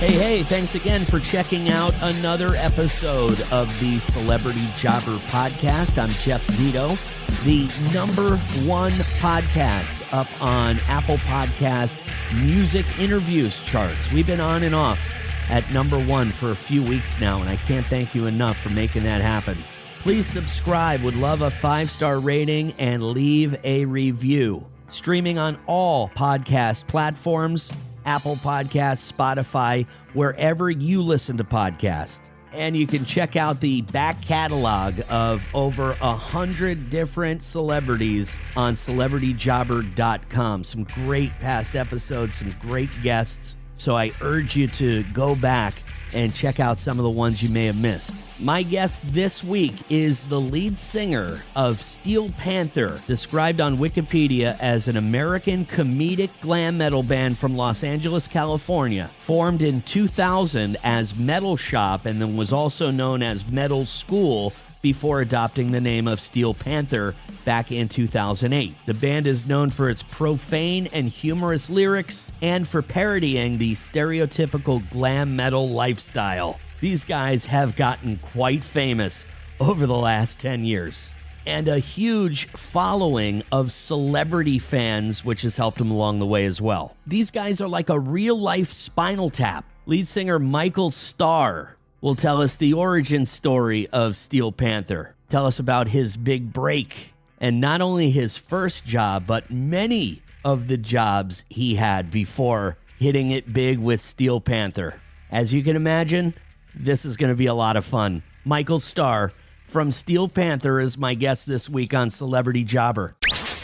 Hey, thanks again for checking out another episode of the Celebrity Jobber Podcast. I'm Jeff Zito, the #1 podcast up on Apple Podcast music interviews charts. We've been on and off at #1 for a few weeks now, and I can't thank you enough for making that happen. Please subscribe, would love a 5-star rating, and leave a review. Streaming on all podcast platforms, Apple Podcasts, Spotify, wherever you listen to podcasts. And you can check out the back catalog of over 100 different celebrities on celebrityjobber.com. Some great past episodes, some great guests. So I urge you to go back and check out some of the ones you may have missed. My guest this week is the lead singer of Steel Panther, described on Wikipedia as an American comedic glam metal band from Los Angeles, California, formed in 2000 as Metal Shop and then was also known as Metal School before adopting the name of Steel Panther back in 2008. The band is known for its profane and humorous lyrics and for parodying the stereotypical glam metal lifestyle. These guys have gotten quite famous over the last 10 years, and a huge following of celebrity fans, which has helped them along the way as well. These guys are like a real-life Spinal Tap. Lead singer Michael Star will tell us the origin story of Steel Panther, tell us about his big break, and not only his first job, but many of the jobs he had before hitting it big with Steel Panther. As you can imagine, this is going to be a lot of fun. Michael Star from Steel Panther is my guest this week on Celebrity Jobber.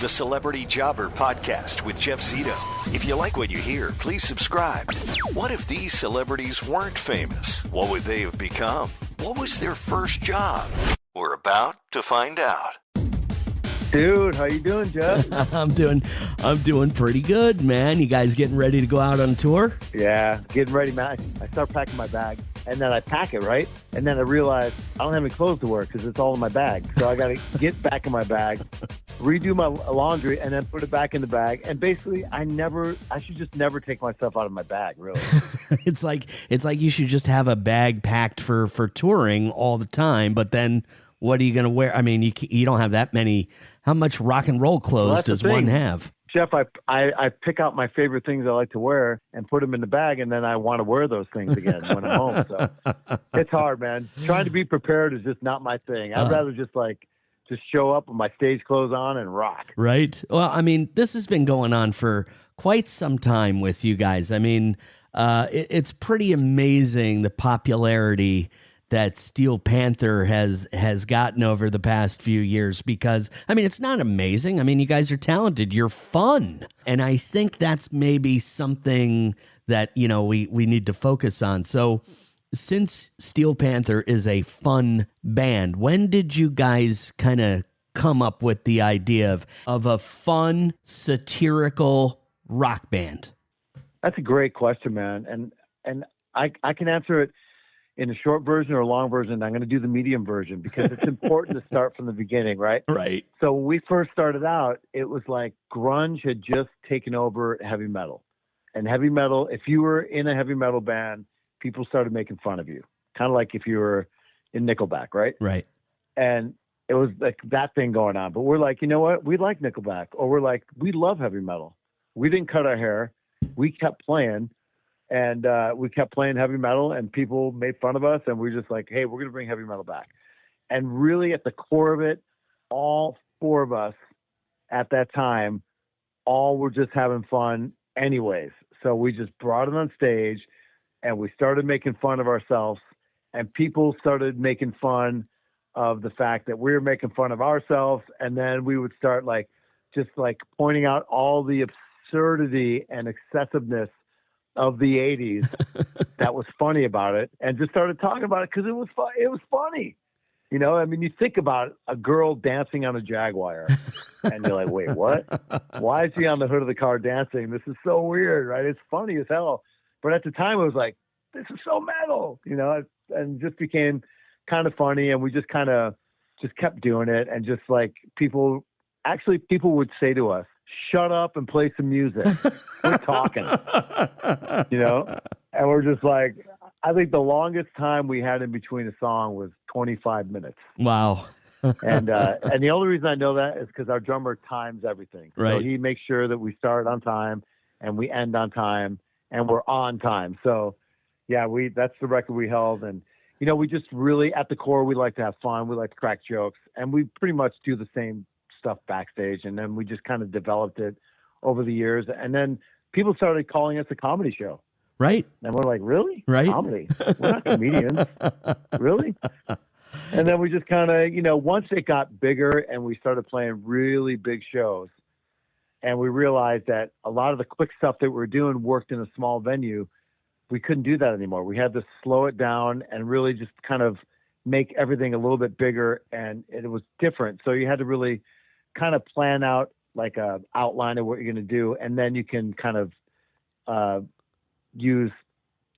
The Celebrity Jobber Podcast with Jeff Zito. If you like what you hear, please subscribe. What if these celebrities weren't famous? What would they have become? What was their first job? We're about to find out. Dude, how you doing, Jeff? I'm doing pretty good, man. You guys getting ready to go out on tour? Yeah, getting ready, man. I start packing my bag, and then I pack it, right? And then I realize I don't have any clothes to wear because it's all in my bag. So I got to get back in my bag, redo my laundry, and then put it back in the bag. And basically, I should just never take myself out of my bag, really. It's like you should just have a bag packed for touring all the time, but then what are you going to wear? I mean, you don't have that many. How much rock and roll clothes does one have? Jeff, I pick out my favorite things I like to wear and put them in the bag, and then I want to wear those things again when I'm home. So it's hard, man. Trying to be prepared is just not my thing. I'd rather just show up with my stage clothes on and rock. Right. Well, I mean, this has been going on for quite some time with you guys. I mean, it's pretty amazing the popularity that Steel Panther has gotten over the past few years, because, I mean, it's not amazing. I mean, you guys are talented. You're fun. And I think that's maybe something that, we need to focus on. So since Steel Panther is a fun band, when did you guys kind of come up with the idea of a fun, satirical rock band? That's a great question, man. And I can answer it in a short version or a long version. I'm going to do the medium version because it's important to start from the beginning, right? Right. So when we first started out, it was like grunge had just taken over heavy metal. And heavy metal, if you were in a heavy metal band, people started making fun of you. Kind of like if you were in Nickelback, right? Right. And it was like that thing going on. But we're like, you know what? We like Nickelback. Or we're like, we love heavy metal. We didn't cut our hair. We kept playing. And we kept playing heavy metal, and people made fun of us. And we're just like, hey, we're going to bring heavy metal back. And really at the core of it, all four of us at that time, all were just having fun anyways. So we just brought it on stage, and we started making fun of ourselves. And people started making fun of the fact that we were making fun of ourselves. And then we would start just pointing out all the absurdity and excessiveness of the 80s that was funny about it, and just started talking about it because it was funny. I mean, you think about a girl dancing on a Jaguar and you're like, wait, what? Why is she on the hood of the car dancing? This is so weird, right? It's funny as hell. But at the time it was like, this is so metal, and just became kind of funny. And we just kind of just kept doing it. And just people would say to us, shut up and play some music. We're talking, And we're just like, I think the longest time we had in between a song was 25 minutes. Wow. And the only reason I know that is because our drummer times everything. Right. So he makes sure that we start on time and we end on time and we're on time. So yeah, that's the record we held. And, you know, we just really, at the core, we like to have fun. We like to crack jokes, and we pretty much do the same stuff backstage. And then we just kind of developed it over the years. And then people started calling us a comedy show. Right. And we're like, really? Right. Comedy? We're not comedians. Really? And then we just kind of, you know, once it got bigger and we started playing really big shows, and we realized that a lot of the quick stuff that we were doing worked in a small venue, we couldn't do that anymore. We had to slow it down and really just kind of make everything a little bit bigger, and it was different. So you had to really kind of plan out like a outline of what you're going to do, and then you can kind of use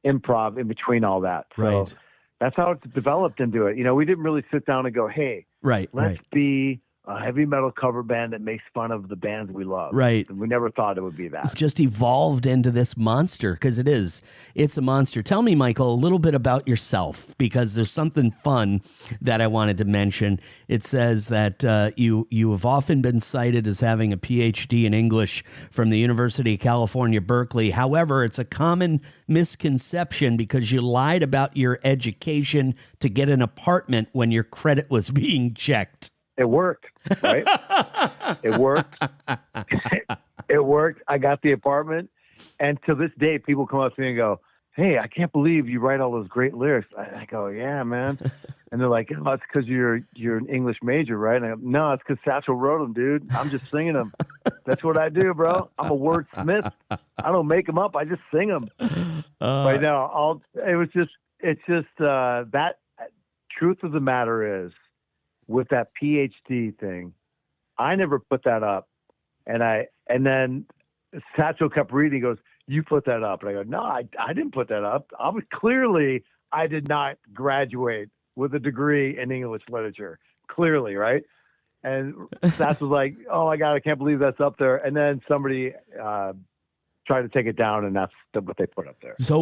improv in between all that. So Right. that's how it's developed into it. You know, we didn't really sit down and go, hey, Right. let's be a heavy metal cover band that makes fun of the bands we love. Right. And we never thought it would be that. It's just evolved into this monster, because it's a monster. Tell me, Michael, a little bit about yourself, because there's something fun that I wanted to mention. It says that you have often been cited as having a PhD in English from the University of California, Berkeley. However, it's a common misconception because you lied about your education to get an apartment when your credit was being checked. It worked, right? It worked. It worked. I got the apartment. And to this day, people come up to me and go, hey, I can't believe you write all those great lyrics. I go, yeah, man. And they're like, oh, it's because you're an English major, right? And I go, no, it's because Satchel wrote them, dude. I'm just singing them. That's what I do, bro. I'm a wordsmith. I don't make them up. I just sing them. But no, it's just that truth of the matter is, with that PhD thing, I never put that up. And then Satchel kept reading. He goes, you put that up. And I go, no, I didn't put that up. I did not graduate with a degree in English literature. Clearly, right? And Satchel was like, oh my God, I can't believe that's up there. And then somebody tried to take it down, and that's what they put up there. So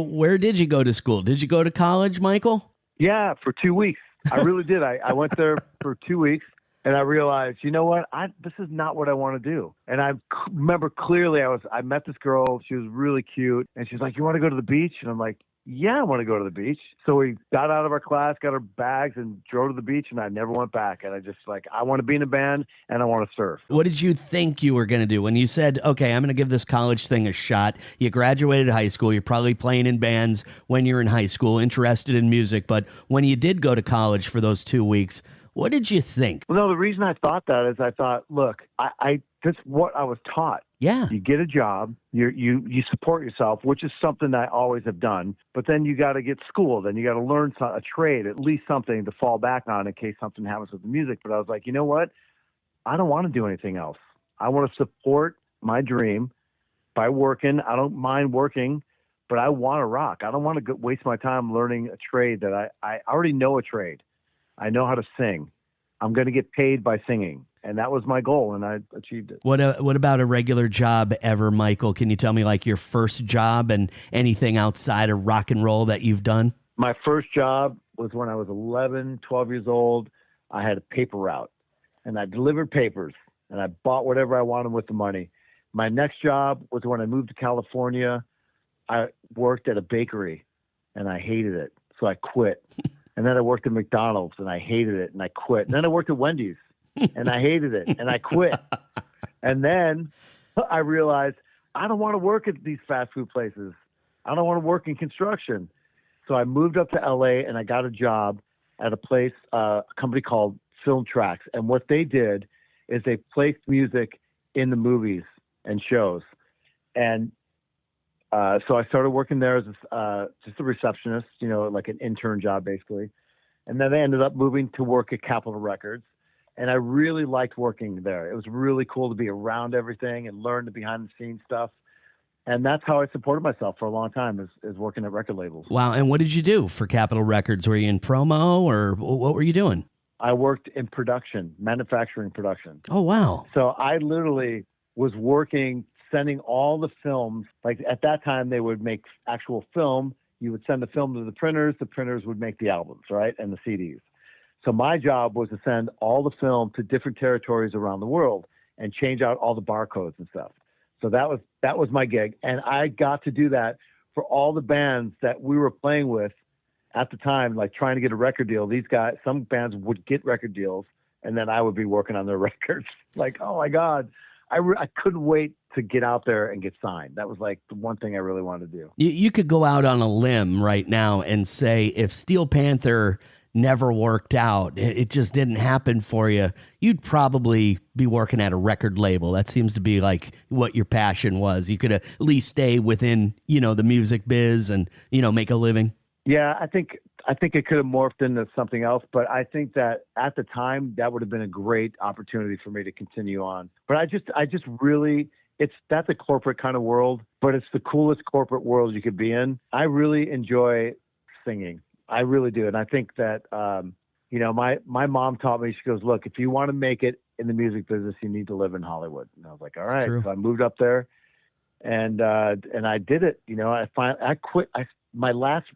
where did you go to school? Did you go to college, Michael? Yeah, for 2 weeks. I really did. I went there for 2 weeks, and I realized, you know what? This is not what I want to do. And I remember clearly I met this girl. She was really cute, and she's like, you want to go to the beach? And I'm like, yeah, I want to go to the beach. So we got out of our class, got our bags, and drove to the beach, and I never went back. And I want to be in a band, and I want to surf. What did you think you were going to do when you said, okay, I'm going to give this college thing a shot? You graduated high school. You're probably playing in bands when you're in high school, interested in music. But when you did go to college for those 2 weeks, what did you think? Well, no, the reason I thought that is I thought, look, that's what I was taught. Yeah. You get a job, you support yourself, which is something I always have done. But then you got to get schooled, and you got to learn a trade, at least something to fall back on in case something happens with the music. But I was like, you know what? I don't want to do anything else. I want to support my dream by working. I don't mind working, but I want to rock. I don't want to waste my time learning a trade that I already know a trade. I know how to sing. I'm going to get paid by singing. And that was my goal, and I achieved it. What about a regular job ever, Michael? Can you tell me like your first job and anything outside of rock and roll that you've done? My first job was when I was 11, 12 years old. I had a paper route, and I delivered papers, and I bought whatever I wanted with the money. My next job was when I moved to California. I worked at a bakery, and I hated it, so I quit. And then I worked at McDonald's, and I hated it, and I quit. And then I worked at Wendy's, and I hated it, and I quit. And then I realized I don't want to work at these fast food places. I don't want to work in construction. So I moved up to LA, and I got a job at a place, a company called Film Tracks. And what they did is they placed music in the movies and shows. And so I started working there as just a receptionist, like an intern job, basically. And then I ended up moving to work at Capitol Records. And I really liked working there. It was really cool to be around everything and learn the behind the scenes stuff. And that's how I supported myself for a long time, is working at record labels. Wow. And what did you do for Capitol Records? Were you in promo, or what were you doing? I worked in production, manufacturing production. Oh, wow. So I literally was working sending all the films. Like at that time, they would make actual film. You would send the film to the printers would make the albums, right? And the CDs. So my job was to send all the film to different territories around the world and change out all the barcodes and stuff. So that was my gig. And I got to do that for all the bands that we were playing with at the time, like trying to get a record deal. These guys, some bands would get record deals, and then I would be working on their records. Like, oh my God, I couldn't wait to get out there and get signed. That was like the one thing I really wanted to do. You could go out on a limb right now and say if Steel Panther never worked out, it just didn't happen for you, you'd probably be working at a record label. That seems to be like what your passion was. You could at least stay within, the music biz and, make a living. Yeah, I think it could have morphed into something else, but I think that at the time that would have been a great opportunity for me to continue on. But I just really, that's a corporate kind of world, but it's the coolest corporate world you could be in. I really enjoy singing. I really do. And I think that, my mom taught me, she goes, look, if you want to make it in the music business, you need to live in Hollywood. And I was like, all right. So I moved up there and I did it. I quit. My last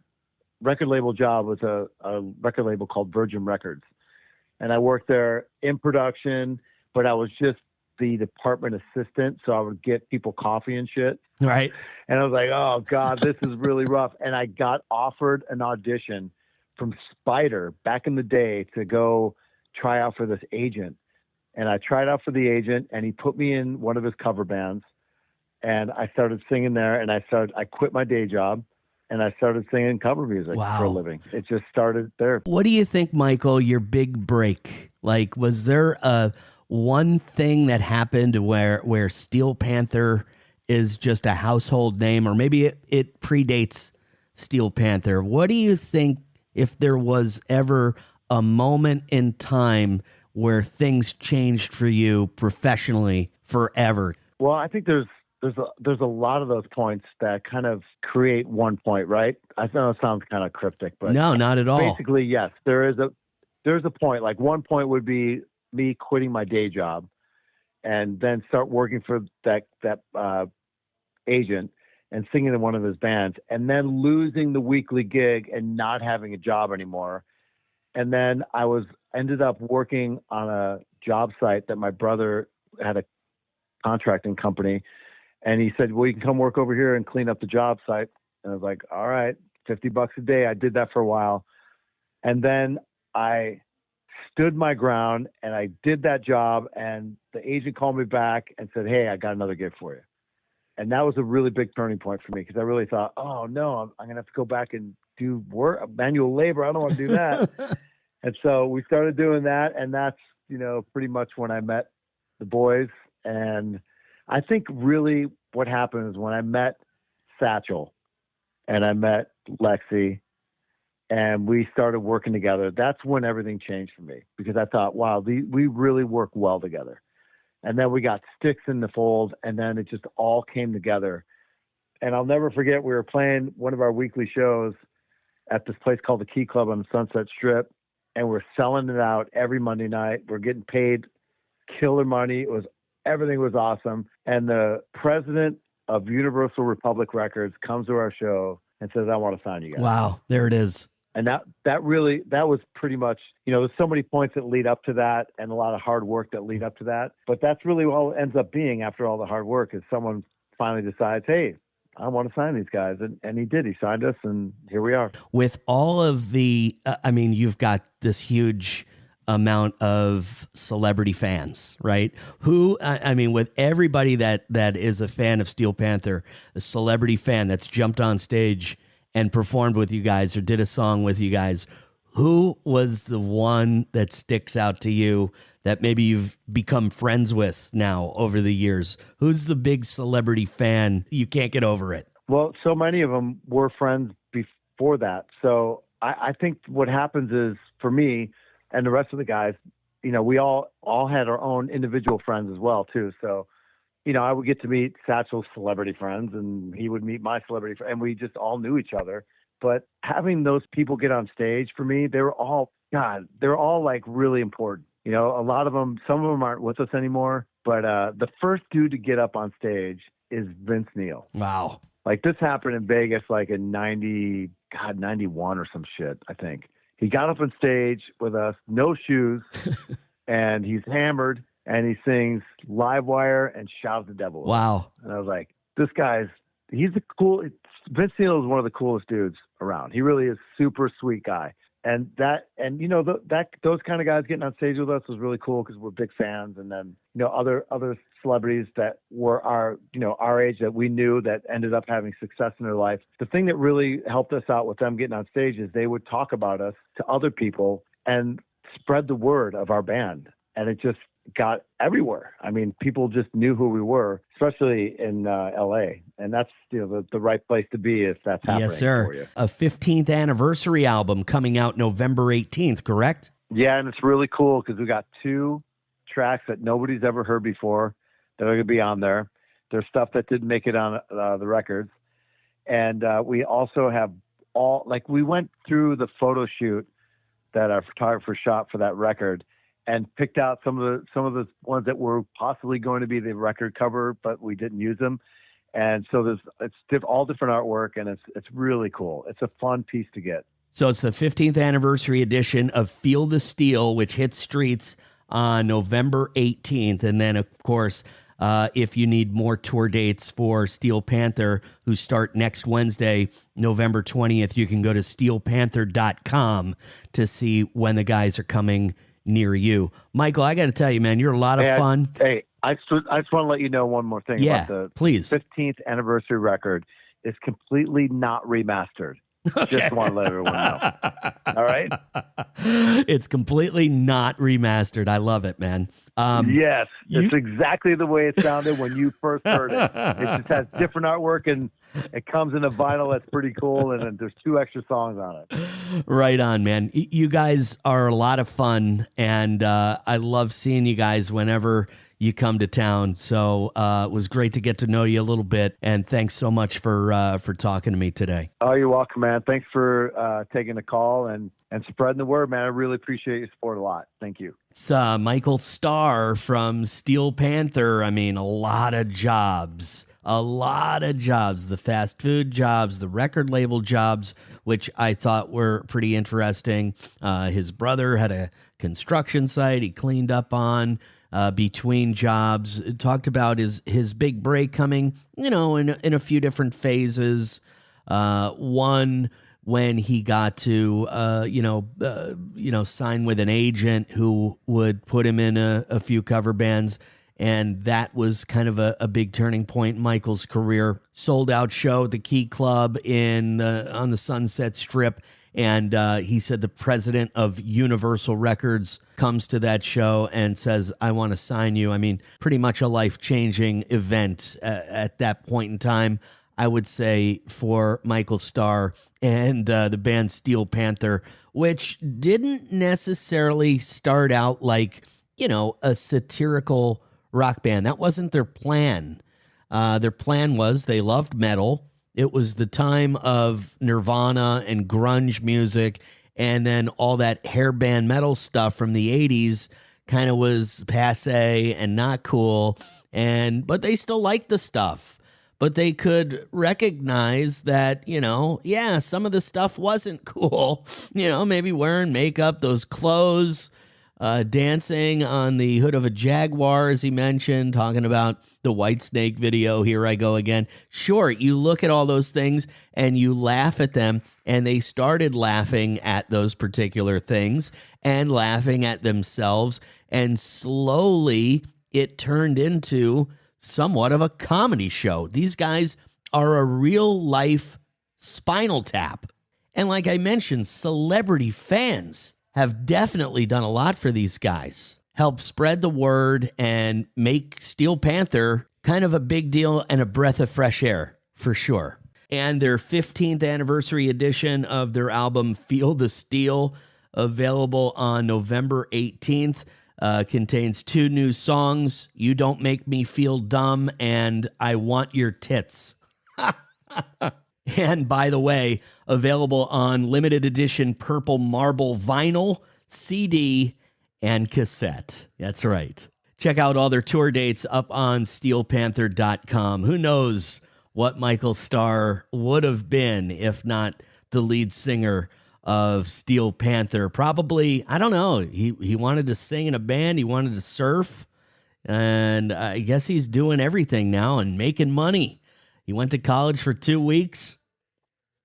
record label job was a record label called Virgin Records. And I worked there in production, but I was just the department assistant. So I would get people coffee and shit. Right. And I was like, oh God, this is really rough. And I got offered an audition from Spider back in the day to go try out for this agent. And I tried out for the agent and he put me in one of his cover bands and I started singing there and I quit my day job. And I started singing cover music for a living. It just started there. What do you think, Michael, your big break? Like, was there one thing that happened where Steel Panther is just a household name, or maybe it predates Steel Panther? What do you think, if there was ever a moment in time where things changed for you professionally forever? Well, I think there's a lot of those points that kind of create one point, right? I know it sounds kind of cryptic, but no, not at all. Basically, yes, there's a point. Like one point would be me quitting my day job and then start working for that agent and singing in one of his bands, and then losing the weekly gig and not having a job anymore. And then I ended up working on a job site that my brother had a contracting company. And he said, well, you can come work over here and clean up the job site. And I was like, all right, $50 a day. I did that for a while. And then I stood my ground and I did that job. And the agent called me back and said, hey, I got another gig for you. And that was a really big turning point for me because I really thought, oh no, I'm going to have to go back and do work, manual labor. I don't want to do that. And so we started doing that. And that's, pretty much when I met the boys. And I think really what happened is when I met Satchel and I met Lexi and we started working together, that's when everything changed for me because I thought, wow, we really work well together. And then we got Sticks in the fold and then it just all came together. And I'll never forget, we were playing one of our weekly shows at this place called the Key Club on the Sunset Strip. And we're selling it out every Monday night. We're getting paid killer money. Everything was awesome. And the president of Universal Republic Records comes to our show and says, I want to sign you guys. Wow, there it is. And that was pretty much, there's so many points that lead up to that and a lot of hard work that lead up to that. But that's really all it ends up being after all the hard work is someone finally decides, hey, I want to sign these guys. And he did. He signed us and here we are. With all of the, you've got this huge amount of celebrity fans, right? Who, with everybody that is a fan of Steel Panther, a celebrity fan that's jumped on stage and performed with you guys or did a song with you guys, who was the one that sticks out to you that maybe you've become friends with now over the years? Who's the big celebrity fan? You can't get over it. Well, so many of them were friends before that. So I think what happens is, for me and the rest of the guys, we all had our own individual friends as well, too. So, I would get to meet Satchel's celebrity friends and he would meet my celebrity friends, and we just all knew each other. But having those people get on stage for me, they're all like really important. A lot of them, some of them aren't with us anymore, but the first dude to get up on stage is Vince Neil. Wow. Like this happened in Vegas like in 91 or some shit, I think. He got up on stage with us, no shoes, and he's hammered, and he sings Live Wire and Shout at the Devil. Wow. And I was like, Vince Neil is one of the coolest dudes around. He really is a super sweet guy. And those kind of guys getting on stage with us was really cool because we're big fans. And then, other celebrities that were our age that we knew that ended up having success in their life. The thing that really helped us out with them getting on stage is they would talk about us to other people and spread the word of our band. And it just got everywhere. I mean, people just knew who we were, especially in LA. And that's the right place to be if that's happening. Yes, sir. For you. A 15th anniversary album coming out November 18th, correct? Yeah, and it's really cool because we got 2 tracks that nobody's ever heard before that are going to be on there. There's stuff that didn't make it on the records. And we also have we went through the photo shoot that our photographer shot for that record and picked out some of the ones that were possibly going to be the record cover, but we didn't use them. And so it's all different artwork, and it's really cool. It's a fun piece to get. So it's the 15th anniversary edition of Feel the Steel, which hits streets on November 18th. And then, of course, if you need more tour dates for Steel Panther, who start next Wednesday, November 20th, you can go to steelpanther.com to see when the guys are coming near you. Michael, I got to tell you, man, you're a lot of fun. I just want to let you know one more thing. Yeah, about the please. 15th anniversary record is completely not remastered. Okay. Just want to let everyone know. All right? It's completely not remastered. I love it, man. Yes, it's exactly the way it sounded when you first heard it. It just has different artwork, and it comes in a vinyl that's pretty cool, and then there's 2 extra songs on it. Right on, man. You guys are a lot of fun, and I love seeing you guys whenever you come to town. So it was great to get to know you a little bit, and thanks so much for talking to me today. Oh, you're welcome, man. Thanks for taking the call and spreading the word, man. I really appreciate your support a lot. Thank you. It's Michael Star from Steel Panther. I mean, a lot of jobs. The fast food jobs, the record label jobs, which I thought were pretty interesting. His brother had a construction site he cleaned up on. Between jobs, talked about his big break coming, in a few different phases. One when he got to, sign with an agent who would put him in a few cover bands. And that was kind of a big turning point in Michael's career. Sold out show at the Key Club on the Sunset Strip. And he said the president of Universal Records comes to that show and says, I want to sign you. I mean, pretty much a life-changing event at that point in time, I would say, for Michael Star and the band Steel Panther, which didn't necessarily start out like, a satirical rock band. That wasn't their plan. Their plan was they loved metal. It was the time of Nirvana and grunge music, and then all that hair band metal stuff from the 80s kind of was passé and not cool. But they still liked the stuff. But they could recognize that, some of the stuff wasn't cool. Maybe wearing makeup, those clothes, dancing on the hood of a Jaguar, as he mentioned, talking about the Whitesnake video, Here I Go Again. Sure, you look at all those things and you laugh at them, and they started laughing at those particular things and laughing at themselves, and slowly it turned into somewhat of a comedy show. These guys are a real-life Spinal Tap. And like I mentioned, celebrity fans have definitely done a lot for these guys. Help spread the word and make Steel Panther kind of a big deal and a breath of fresh air, for sure. And their 15th anniversary edition of their album Feel the Steel, available on November 18th, contains 2 new songs, You Don't Make Me Feel Dumb and I Want Your Tits. And by the way, available on limited edition purple marble vinyl, CD, and cassette. That's right. Check out all their tour dates up on steelpanther.com. Who knows what Michael Star would have been if not the lead singer of Steel Panther. Probably, I don't know, he wanted to sing in a band, he wanted to surf, and I guess he's doing everything now and making money. He went to college for 2 weeks.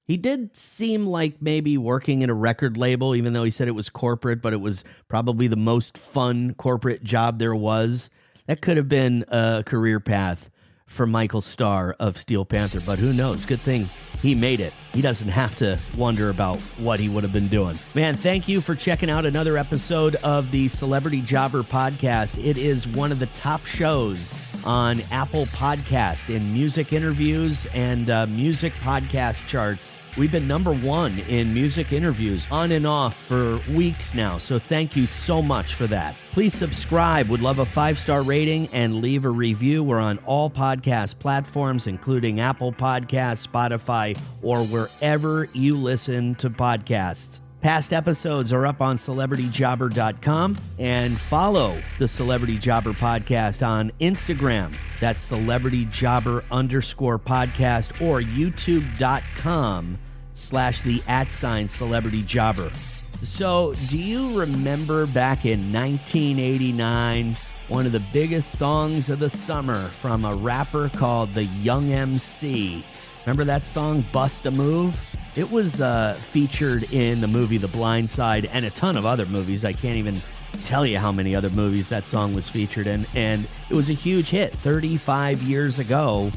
He did seem like maybe working at a record label, even though he said it was corporate, but it was probably the most fun corporate job there was. That could have been a career path for Michael Star of Steel Panther, but who knows? Good thing he made it. He doesn't have to wonder about what he would have been doing. Man, thank you for checking out another episode of the Celebrity Jobber Podcast. It is one of the top shows on Apple Podcast in music interviews and music podcast charts. We've been number one in music interviews on and off for weeks now, so thank you so much for that. Please subscribe. Would love a 5-star rating and leave a review. We're on all podcast platforms, including Apple Podcasts, Spotify, or wherever you listen to podcasts. Past episodes are up on CelebrityJobber.com, and follow the Celebrity Jobber Podcast on Instagram. That's CelebrityJobber_podcast, or YouTube.com/@CelebrityJobber. So, do you remember back in 1989, one of the biggest songs of the summer from a rapper called the Young MC? Remember that song, Bust a Move? It was featured in the movie The Blind Side and a ton of other movies. I can't even tell you how many other movies that song was featured in. And it was a huge hit 35 years ago.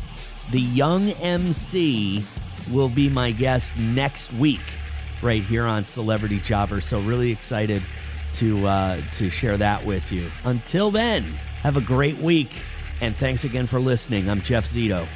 The Young MC will be my guest next week right here on Celebrity Jobber. So really excited to share that with you. Until then, have a great week. And thanks again for listening. I'm Jeff Zito.